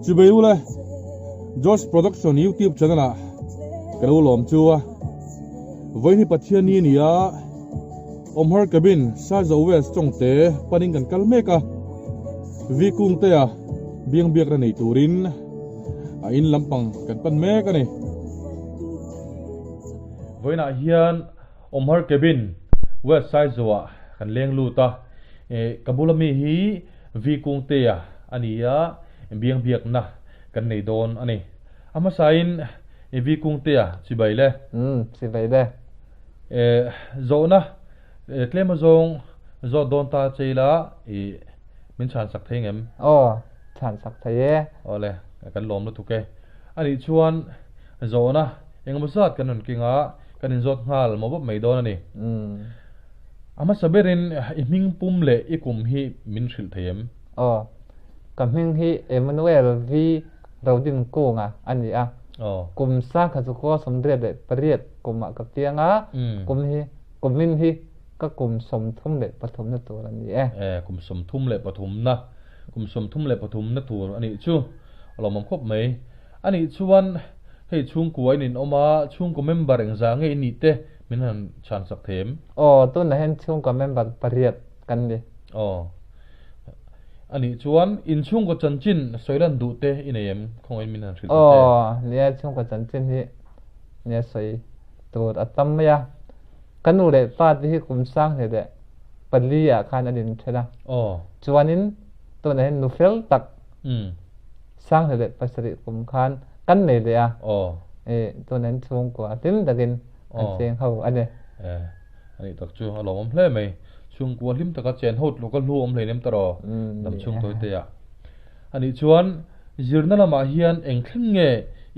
Chibaiule George Production YouTube channel à cái đâu lòm chua với ni pathian ni nia Awmhar Cabin sa West trong te paning kan kalmeka V Kungtea biang biak ra nei turin a in lampang kan pan meka ni với na hian Awmhar Cabin West side zoa kan leng lu ta kabulami hi V Kungtea ania biang biak na kan nei don ani ama sain V Kungtea chibaile chibaile zona tlema zong zo don ta cheila min chan sak theng em chan sak thaye ole kan lom lu tuke ani chuan zona engma sat kanon kinga kanin zot ngal mo bop mai don ani ama saberin iming pumle ikum hi min thil them kamhing hi Emmanuel V Raudin Konga ani a kum sa kha ko somdre de pariat kuma ka pianga kum min hi ka kum som thum le pathum na tur ani kum som thum le pathum na tur ani chu lomam khop mai ani chuan hei chung kuai nin oma chung ko member eng za nge ni te min han chan sak them tu na hen chung ko member pariat kan ni ani chuan in chung ko Chanchin soilan du te inayem khong min han thil te nia chung ko Chanchin hi nia soi tur atam ya kanu le pa ti kum sang he de palia khan adin thela chuanin to na hen nu fel tak sang he de pasari kum khan kan ne de a to nen chung ko atim dagin an cheng ho ane ani tak chu alom hle mai chung ko lim taka chen hot lokal lu om hle nem taro lam chung toi te ya ani chuan zirna lama hian engthleng nge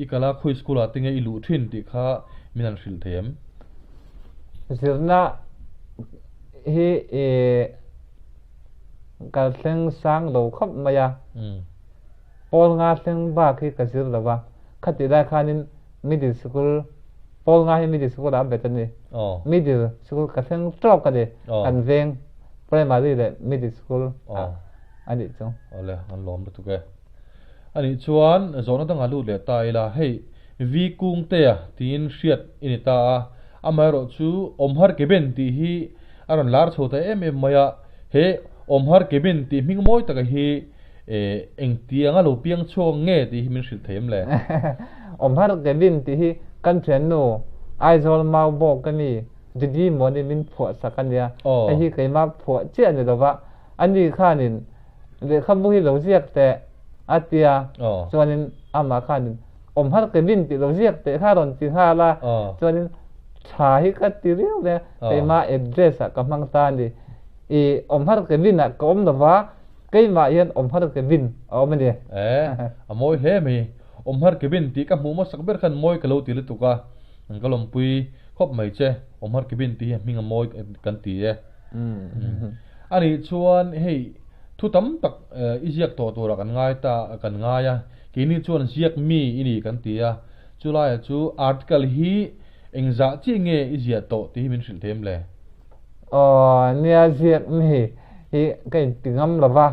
ikala khoi school atinge ilu thin ti kha minan hril them zirna hi kal thleng sang lo khop maya pol nga thleng ba khi ka zir lawa khati da khanin middle school pol nga hi middle school a betani middle school ka thleng top ka de kan veng primary le middle school ani chung ole an lom tu ke ani chuan zona dang alu le ta ila hei V Kungtea tin hriat inita amaro chu Awmhar Cabin ti hi aron lar chhota em maya he Awmhar Cabin ti ming moi taka hi eng tianga lo piang chong nge ti min hril them le Awmhar Cabin ti hi kan thian no Aizawlah bo kani didi moni min pho sakania hi keima pho che ani dawa ani khanin le khabu hi lo ziak te atia chuanin ama khanin Awmhar Cabin ti lo ziak te kharon ti hala chuanin tha hi ka ti riu le keima address ka mang ta ni Awmhar Cabin a kom dawa keima yan Awmhar Cabin awmani amoi he mi Awmhar Cabin ti ka mu ma sakber khan moi ka lo ti le tuka angalom pui khop mai che Awmhar Cabin ti minga moi kan ti ani chuan hei thu tam tak iziak to ra kan ngai ta kan ngaya kini chuan Ziakmi ini kan ti a chulai chu article hi engza chi nge izia to ti min hril them le nia Ziakmi hi kai tingam lawa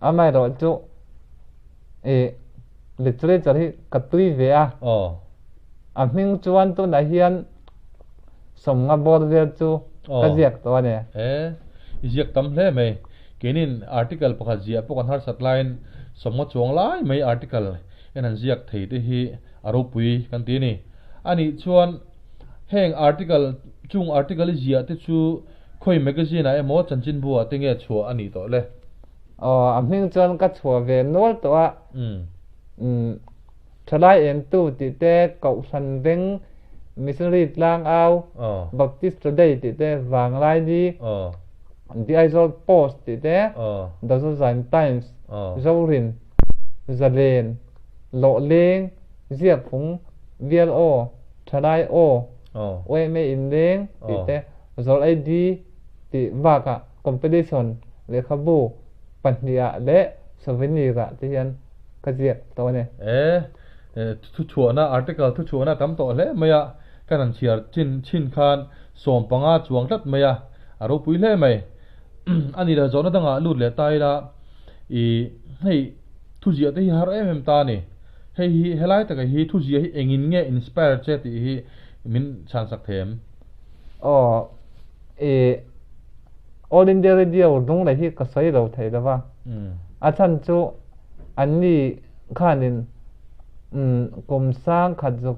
amai ro chu literature hi katui ve a ming chuan tu na hian somnga bor ve chu ka ziak to ne iziak tam hle mai kenin article pakha zia pokan har satline somnga chong lai mai article enan ziak thei te hi aro pui kan ti ni ani chuan heng article chung article zia te chu khoi magazine a emo chanchinbua tinge chhuah ani to le ming chuan ka chhuah ve nol to a thalai en tu ti te kau san veng missionary tlang au baptist today ti te vang lai di the Aizawlah post ti te the Zâwng times zâwrin zalen lo leng ziak phung vlo thalai we me in leng ti te zol id ti vaka competition le khabu pahnia le souvenir ga ti hian ka ziak to ne thu chuana article thu chuana tam to le maya kanan chiar chin khan som panga chuang tat maya aro pui le mai ani da zona danga lut le tai la hei thuziak te hi har em ta ni hei hi helai ta ka hi thuziak hi engin nge inspire che ti hi min chan sak them All India Radio dung lai hi ka sai lo thei da wa a chan chu an ni khanin kum sang khadzuk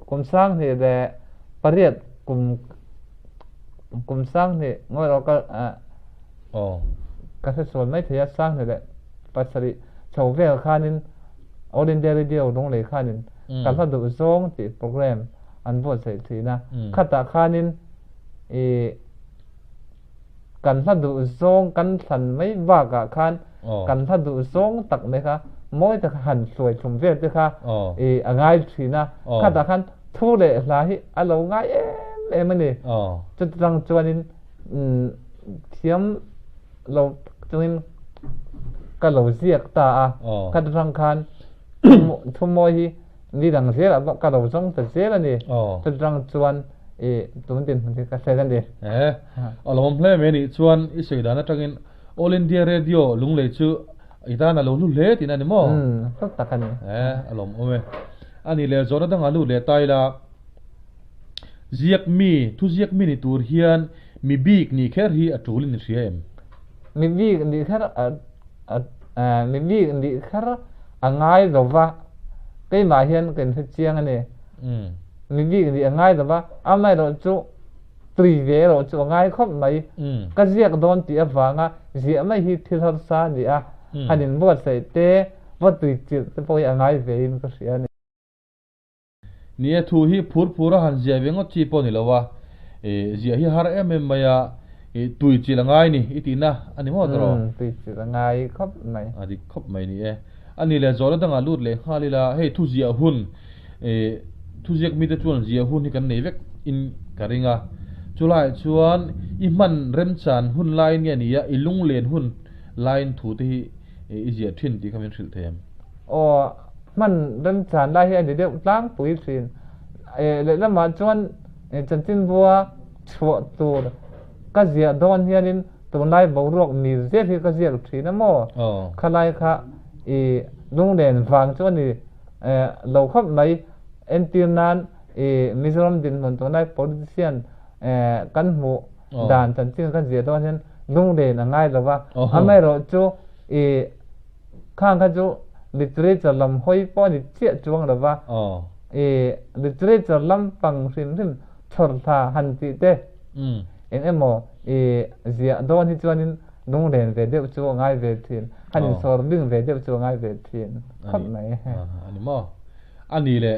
kum sang he de pariat kum sang he ngoi ro ka ka se sol mai thia sang he de pasari chauvel khanin All India Radio dung lai khanin kan ha du zong ti program an bo sai thina khata khanin kan ha du zong kan than mai wa ka khan kan ha du zong tak me kha mỗi ta hẳn sủi thùng về tức kha ngay thì na khát ta khăn thu lệ là hi alo ngay em này cho rằng cho nên thiếm lâu cho nên cái lâu ziak ta khát rằng khan thu môi hi đi đằng dưới là cái lâu giống thật dưới là nè cho rằng chuan tụi tiền thì cái xe lên đi alo hôm nay mình đi chuan ít sự đó nó cho nên All India Radio lung lệ chứ ita na lo lu le tin ani mo tak takan alom ome ani le zona dang alu le taila Ziakmi thuziak mi ni tur hian mi bik ni kher hi atulin riem mi bik ni kher mi bik ni kher angai rowa cái mà hian ken se chiang ani mi bik ni angai rowa amai ro chu tri ve ro chu angai khop mai ka ziak don ti awanga zia mai hi thil sa ni a hanin buat sai te wat tui chil te poi angai vein ka sia ni nia thu hi phura han zia vengo chi po ni lawa zia hi har em maya tui chil angai ni itina ani mo dro tui chil angai khop mai adi khop mai ni ani le zora danga lut le khalila hei thu zia hun thuziak mi te chuan zia hun hi kan nei vek in karinga chulai chuan i man rem chan hun lai nge ni ya ilung len hun line thu te hi izia thin ti khamin thil them man dan chan lai hi de tlang pui thin le la ma chuan chanchinbua chhuah tur ka zia don hianin tunai borok ni zet hi ka zia thin na mo khalai kha lung len wang chuan ni lo khop mai entinan Mizoram din mon tunai politician kan mu dan chanchin kan zia don hian lung len angai lawa amai ro chu khang kha chu literature lam hoi po ni chia chuang lawa literature lam pang sim thor tha han ti te en emo zia don hi chuanin lung len ve de chu ngai ve thin hanin sor bing ve de chu ngai ve thin khop mai ani mo ani le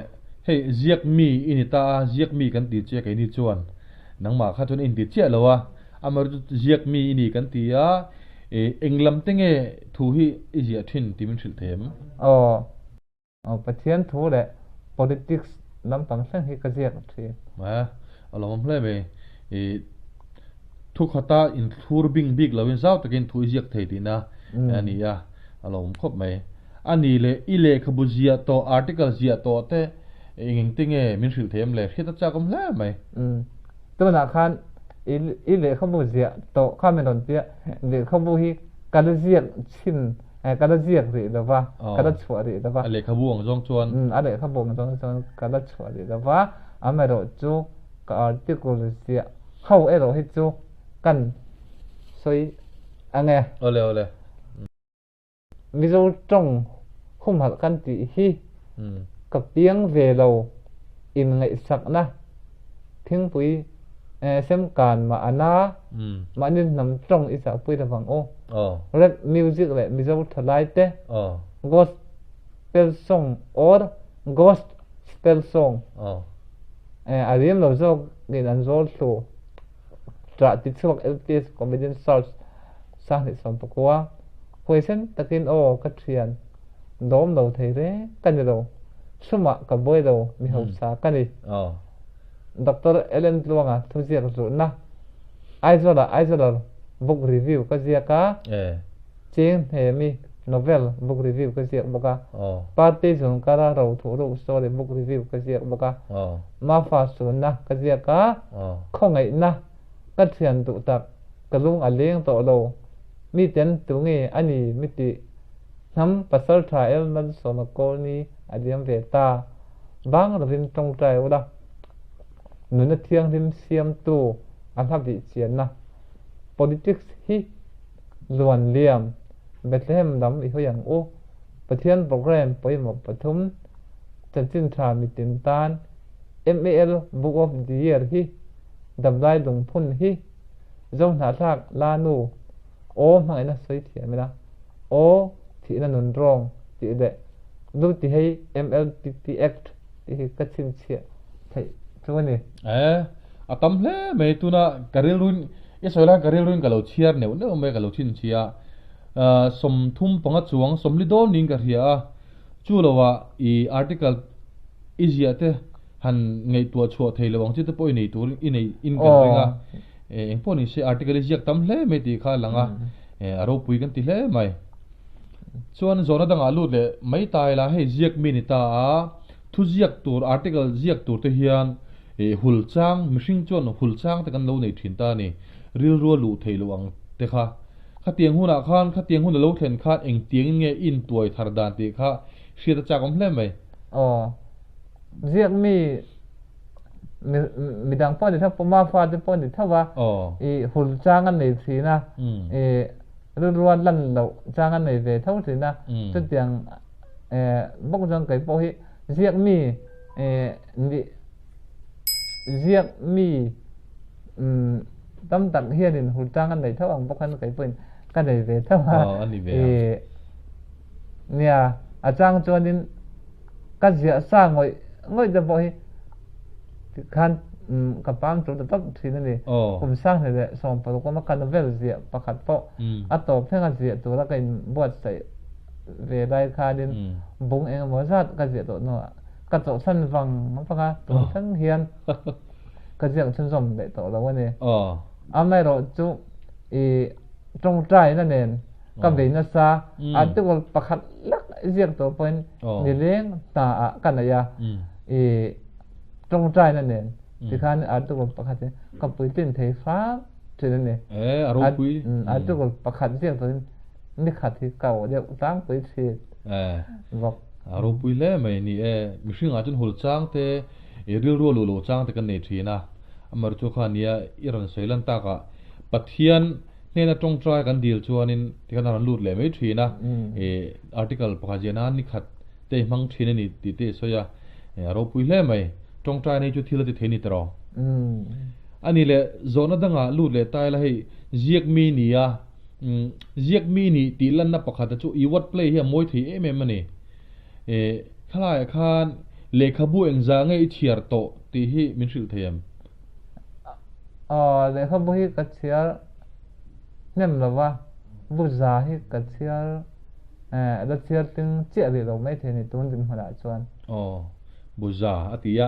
hei Ziakmi inita Ziakmi kan ti che kai ni chuan nangma kha thun in ti che lawa amar Ziakmi ini kan ti a englam tenge thu hi izia thin timin thil them pathian thu le politics lam pang sang hi ka ziak thi alom hle be thu khata in thur bing big lawin zau takin thu ziak thei tina ani ya alom khop mai ani le ile khabu zia to article zia to te enging tinge min thil them le khita cha kom hle mai to na khan ile khabu zia to khamen tia le khabu hi kada ziak chin kada ziak ri dawa kada chhuah ri dawa ale khabuang jong chuan ale khabuang jong chuan kada chhuah ri dawa amero chu ka article zia khau ero hi chu kan soi ange ole Mizo trong humhalh kan ti hi ka piang ve lo Inngaihsakna Thingpui xem càn mà ana mà nên nằm trong ít zahpui là vang rap music lại Mizo thlû gospel or gospel song ariam lo zo gen an zol thlû tra tichhuak LPS comedian source sang ni som pakwa Huaisen takin ka thian dom lo thei re kan lo suma ka boy lo mi ho sa kani Dr. LN.Tluanga thuziak na Aizawlah Aizawler book review ka ziaka cheng hemi novel book review ka ziak boka party zon kara ro thu story book review ka ziak boka Mafaa Hauhnar ka ziaka khongai na ka thian tu tak kalung aleng to lo Mite'n tu nge ani miti Hnam pasal tha L.Malsâwma Colney adiam ve ta vang rin trong trai oda nuna thiang rim siam tu anhabi chian na politics hi luan liam Bethlehem dam I hoyang o pathian program poimo pathum Chanchin tha Mite'n tan MAL Book of the Year hi damlai dung phun hi zong na thak lanu o mangai na sei thia mena o thi na nun rong ti de lu ti hei MLTT Act ti kachin chia thai chuani atam hle me tuna karil run isoila karil run galo chiar ne ne me galo chin chia som thum panga chuang som li do ning ka ria chu lowa I article iziate han ngei tua chhuah thei lawang chi te poi nei tur I nei in kan ringa eng poni se article iziak tam hle me ti kha langa aro pui kan ti hle mai chuan zona dang alu le mai tai la hei Ziakmi ni ta thuziak tur article ziak tur te hian hul chang mihring chuan hul chang te kan lo nei thin ta ni ril ro lu thei lawang te kha tiang huna khan tiang hun lo thlen khat eng tiang nge in tuai thar dan ti kha hriat cha kom hle mai Ziakmi mi dang pon tha poma fa te pon tha wa hul chang an nei thi na ruan lan lo chang an nei ve thau thi na chu tiang bok jang kai po hi Ziakmi tam tak hian in hul chang an nei thau ang bok han kai pon ka nei ve thau nia a chang chuan in ka zia sa ngoi da bo hi khan ka pam chu da top thina ni kum sang ne de som pa ko ma kan vel zia pakhat po ato phenga zia tu la kai buat sai ve dai kha din bung eng mo zat ka zia to no ka to san vang ma pa ka to san hian ka zia chen som de to la wa ne amai ro chu trong trai na nen ka ve na sa atul pakhat lak zia to point ni leng ta kan ya trong trai na nen thì khan atul pakhat ka pui tin thei fa thina ne aro pui atul pakhat zia to ni khat hi ka o de tang pui thi vok aro pui le mai ni mihring a chun hul chang te ril ro lu chang te kan nei thina amar chu kha nia iran seilan ta ka pathian nena trong trai kan deal chuanin ti kan ran lut le mai thina article pakajena ni khat te mang thina ni ti te soya aro pui le mai trong trai nei chu thila ti theni tro ani le zona danga lut le tai la hei Ziakmi ni Ziakmi ni ti lan na pakhat chu I wat play hi moi thi em ani khalai khan lekhabu engza ngai thiar to ti hi min hril theiam lekhabu hi ka chiar nem lawa buza hi ka chiar da chiar ting che ri lo mai theni tun din hona chuan buza atia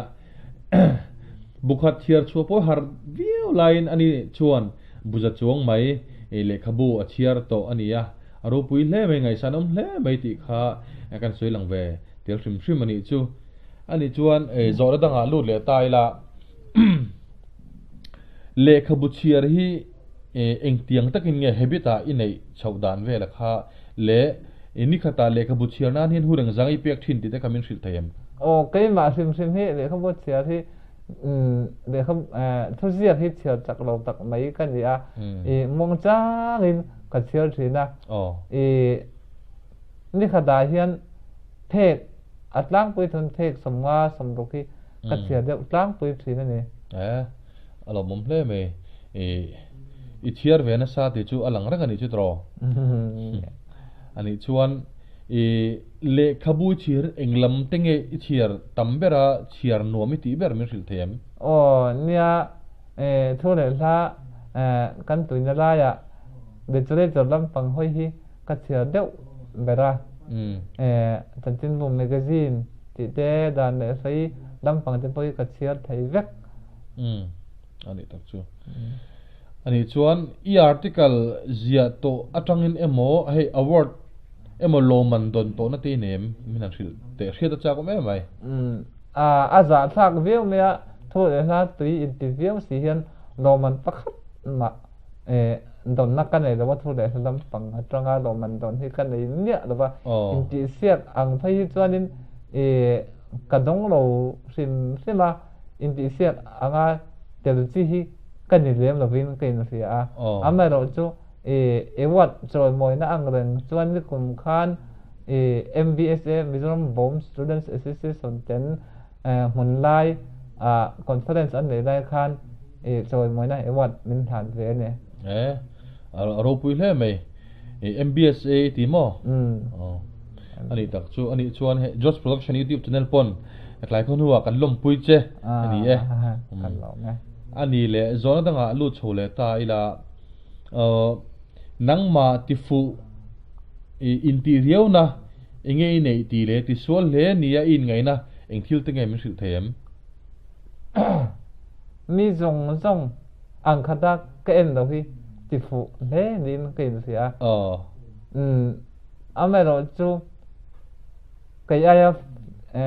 bukhat thiar chu po har view line ani chuan buza chuang mai lekhabu a chiar to ania aro pui hle mai ngai sanom hle mai ti kha kan soi lang ve tel hrim ani chu ani chuan zora danga lut le tai la lekhabu chiar hi eng tiang takin nge habita inei chhaudan ve la kha le ni khata lekhabu chiar nan hin hurang zangai pek thin ti te kamin hril thayam cái mà sim hi lekhabu chiar hi lekhab thuziak hi chiar chak lo tak mai kan ria mong changin ka chiar thina ni khada hian thek atlang pui thon thek samwa samroki ka chiar de atlang pui thina ni alo mom hle me I thiar ve na sa ti chu alang ra ani chu tro ani chuan lekhabu chir englam tenge I thiar tambera chiar nomi ti ber mi hril them nia thole la kan tuina la ya de chule cholam pang hoi hi ka chiar deuh bera chanchinbua magazine ti te dan le sai lam pang te poi ka chiar thei vek ani tak chu ani chuan I article zia to atangin emo hei award emo loman don to na te nem min hril te hriat cha ko me mai aza thak view me thole la tui interview si hian loman pakhat ma đồn nát cái này là thu để làm bằng trong cái đồ mình đồn thì cái này nhẹ là và chỉ xét ăn thấy cho nên cái đống đồ xin mà chỉ xét ăn từ chỉ cái này làm là viên cái này à mà rồi chú vật rồi mỗi nó ăn rồi cho nên cũng khan MBSA Mizoram Bomb Students Association ten humhalh conference anh này khan rồi mỗi nó vật mình thản về này rồi pui le mai MBSA ti mo ani tak chu ani chuan he Josh Production YouTube channel pon klai khon huwa kan lom pui che ani kan lo nge ani le zona danga lu chole ta ila nangma tifu interior na engei nei ti le ti sol le nia in ngai na engthil te ngai mi sil them mi zong ang khata ka en lo hi tifu le nin ke sia ame ro chu cái ai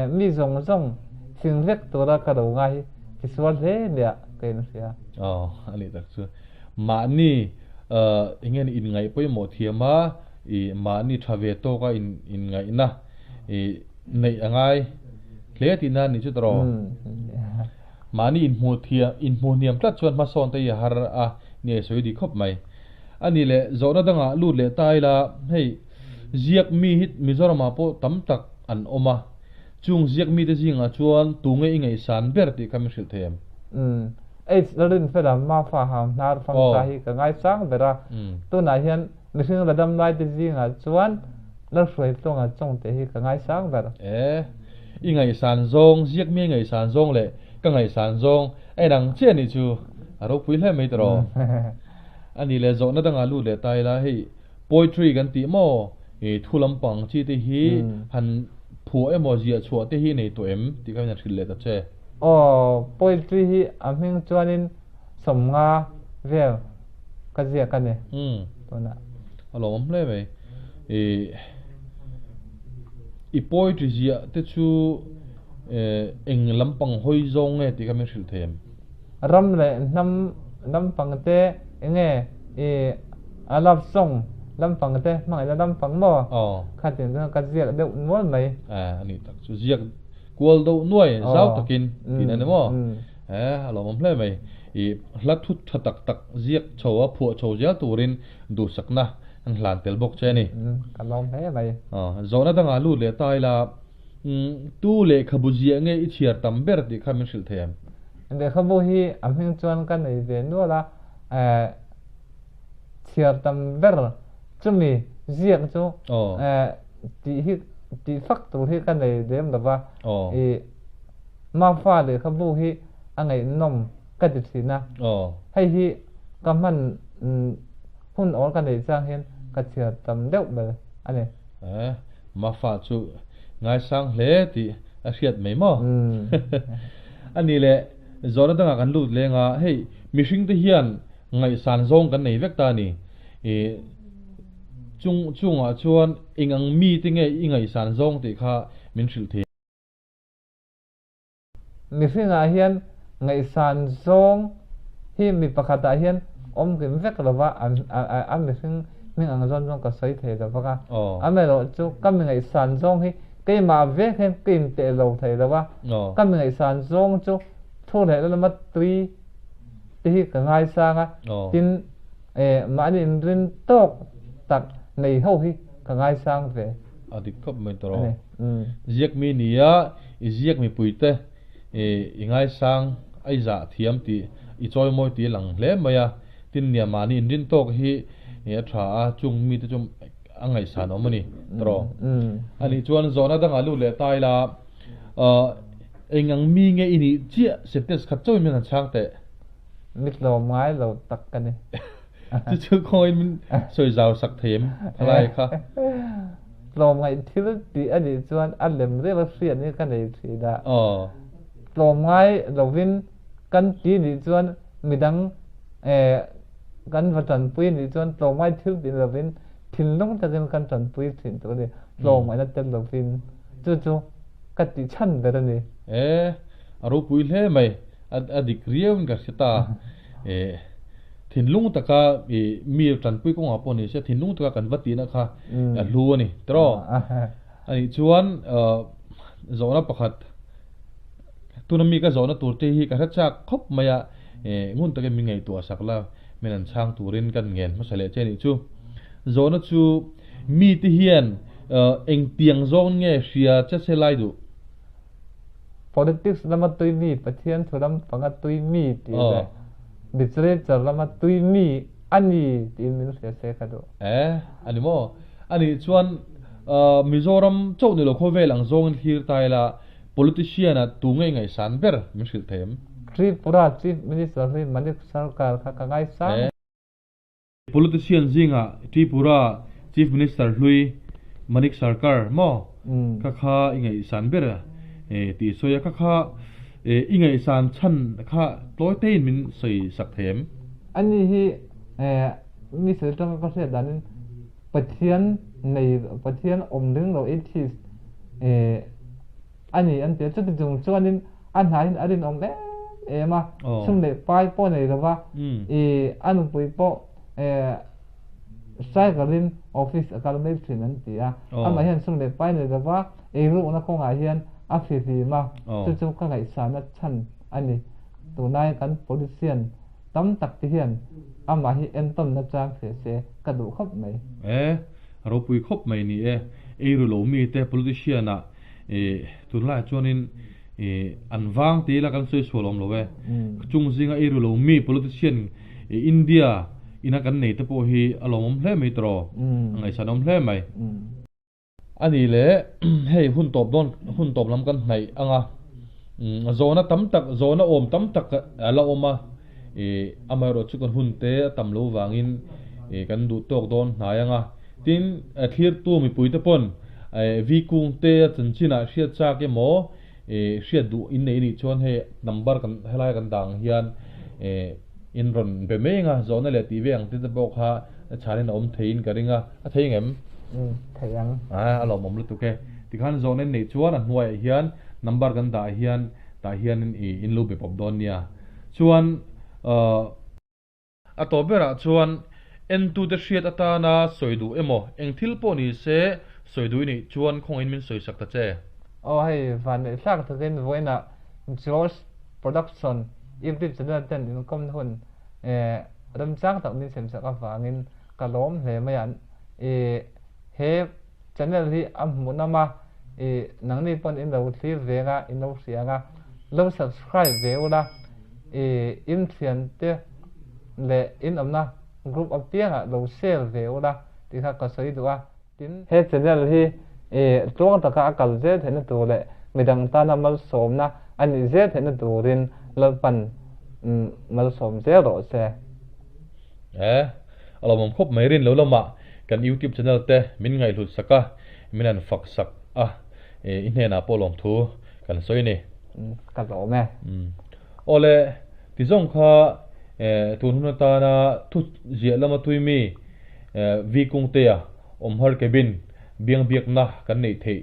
mi zong xin vek to ra ka do ngai ti sol le le ke sia ali tak chu Mahni ingen in ngai poi mo thiama Mahni thave to ka in ngai na nei angai hle ti na ni chu tro Mahni in mu niam tlat chuan ma son te har a ni soi di khop mai ani le zona danga lu le tai la hei Ziakmi hit Mizoram po tam tak an oma chung Ziakmi te jinga chuan tunge ingai san ber ti kam sil them rin fe da Mafaa Hauhnar phang ta hi ka ngai sang bera tu na hian mihring radam lai te jinga chuan la hroi tlonga chong te hi ka ngai sang ber ingai san zong Ziakmi ngai san zong le ka ngai san zong ai dang che ni chu aro pui le mai tro ani le zo na danga lu le tai la hei poetry kan ti mo thulam pang chi te hi han phu emo zia chhuah te hi nei to em ti ka na thil le ta che poetry hi amhing chuanin somnga vel ka zia ka ne to na alo om le mai i poetry zia te chu eng lampang hoi zong nge ti ka mi thil them ram le nam pang te enge alap song lam pang te mai la lam pang mo kha tin ka ziak de nual mai ani tak chu ziak kual do nuai zau takin tin ane mo alo mom hle mai hlat thut thatak tak ziak chhuah phu chhojal turin du sakna an hlan tel bok che ni kan lom he mai zona danga lu le tai la tu le khabu zia nge i chiar tam ber ti kha min sil them de khabu hi amhing chuan kan nei ve nuala chiar tam ber chumi ziak chu ti factor hi kan nei dem da wa Mafaa le khabu hi angai nom ka ti thina hei hi kaman hun or kan nei chang hian ka chiar tam deuh bel ane Mafaa chu ngai sang hle ti a hriat mai mo ani le zona danga kan lut le nga hei mihring te hian ngai san zong kan nei vek ta ni chunga chuan ingang mi te nge ingai san zong ti kha min hril the mihring a hian ngai san zong hi mi pakhata hian om kim vek lawa am mihring ming ang zong ka sai the da waka amelo chu kam ngai san zong hi ke ma ve khem kim te lo thei lawa kam ngai san zong chu thu le la mat tui ti hi ka ngai sanga tin Mahni rin tok tak nei ho hi ka ngai sang ve adik khop mai tro Ziakmi nia Ziakmi puite ingai sang aiza thiam ti i choi moi ti lang hle maya tin nia Mahni rin tok hi tha a chung mi te chum angai san omani tro ani chuan zona danga lu le tai la engang mi nge ini chia sentence khat choi men chang te mit lo mai lo tak ka ni chu khoi min soi zau sak them phalai kha lo mai thil ti ani chuan alem re la hriat ni ka nei thi da lo mai lo win kan ti ni chuan midang kan vatan pui ni chuan lo mai thil ti lo win thin long ta kan tan pui thin to ni lo mai na ten lo win chu ka ti chan da ni aru pui le mai adik riam ga sita thìn lung ta ka mi tran pui ko ngapo ni se thìn lung ta kan vati na kha lu ni tro ani chuan zona pakhat tunami ka zona turte hi ka cha khop maya ngun ta ke mi ngai to sakla menan chang turin kan ngen masale che ni chu zona chu mi ti hian eng piang zong nge ria cha se lai du politics lama tui mi pathian thuram panga tui mi ti le literature lama tui mi ani ti min se ka do ani mo ani chuan Mizoram chau ni lo kho velang zong thir tai la politician a tu ngai san ber misil them Tripura chief minister ri manik sarkar kha ka ngai sa politician zinga Tripura chief minister hlui manik sarkar mo ka kha ingai san ber ti soya ka kha ingai san chan kha tloi tein min sei sak them ani hi mi se tang ka se danin pathian nei pathian omding lo ethis ani an te chu jung chuanin an hain arin om le ema sumle pai po nei rawa an pui po sai garin office academic finan tia ama hian sumle pai nei rawa ru na ko nga hian afifi ma chu ka ngai sana chan ani tunai kan politician tam tak ti hian ama hi enton na chang se ka du khop mai ro pui khop mai ni ru lo mi te politician a tunla chuanin an wang te la kan soi solom lo we chung zinga ru lo mi politician India ina kan nei te po hi alom hle mai tro ngai sanom hle mai ani le hei hun top lam kan nai anga zona tam tak zona om tam tak ala oma amaro chu kan hun te tam lo wangin kan du tok don hnayanga tin thlir tu mi pui te pon V Kungtea Chanchin a hriat cha ke mo hriat du in nei ni chuan he number kan helai kan dang hian in ron be menga zona le ti veng ti te bok ha charin om thein karinga a theingem thayang alo mom lu tu ke ti khan zona nei chuan a hnuai hian number kan da hian in lu be pop don nia chuan a to bera chuan n2 te hriat atana soidu emo engthil po ni se soidu ni chuan khong in min soi sak ta che hei van sak ta den voina George production if channel ten in kom hun ram chang tak min sem sak awangin kalom hle mayan he channel hi ammunama nangni pon in lo thlir venga in lo sianga lo subscribe veula in thian te le in amna group of pianga lo share veula ti kha ka soi duwa tin he channel hi tlûng taka akal je thena tu le midang ta na L.Malsâwma ani je thena turin lalpan L.Malsâwma je ro se alomom khop mai rin lo lama kan YouTube channel te min ngai hlut saka minan fak sak inhena polom thu kan soi ni ka lo me ole ti zong kha tun hunata na thu zia lama tuimi V Kungtea Awmhar Cabin biang biak na kan nei thei